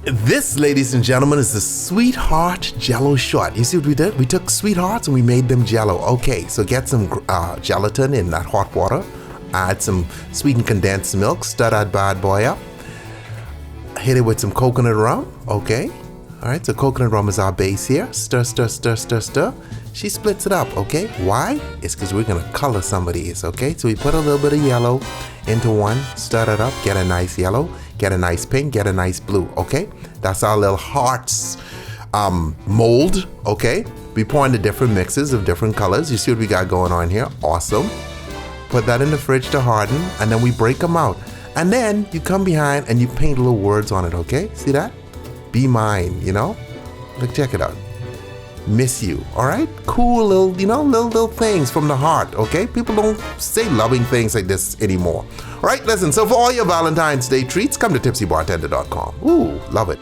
This, ladies and gentlemen, is the Sweetheart Jello shot. You see what we did? We took sweethearts and we made them Jello. Okay, so get some gelatin in that hot water. Add some sweetened condensed milk. Stir that bad boy up. Hit it with some coconut rum. Okay. All right, so coconut rum is our base here. Stir, stir, stir, stir, stir. She splits it up, okay? Why? It's because we're going to color some of these, okay? So we put a little bit of yellow into one, stir it up, get a nice yellow, get a nice pink, get a nice blue, okay? That's our little hearts mold, okay? We pour in the different mixes of different colors. You see what we got going on here? Awesome. Put that in the fridge to harden, and then we break them out. And then you come behind and you paint little words on it, okay? See that? Be mine, you know? Look, check it out. Miss you, all right? Cool little, you know, little things from the heart, okay? People don't say loving things like this anymore. All right, listen, so for all your Valentine's Day treats, come to tipsybartender.com. Ooh, love it.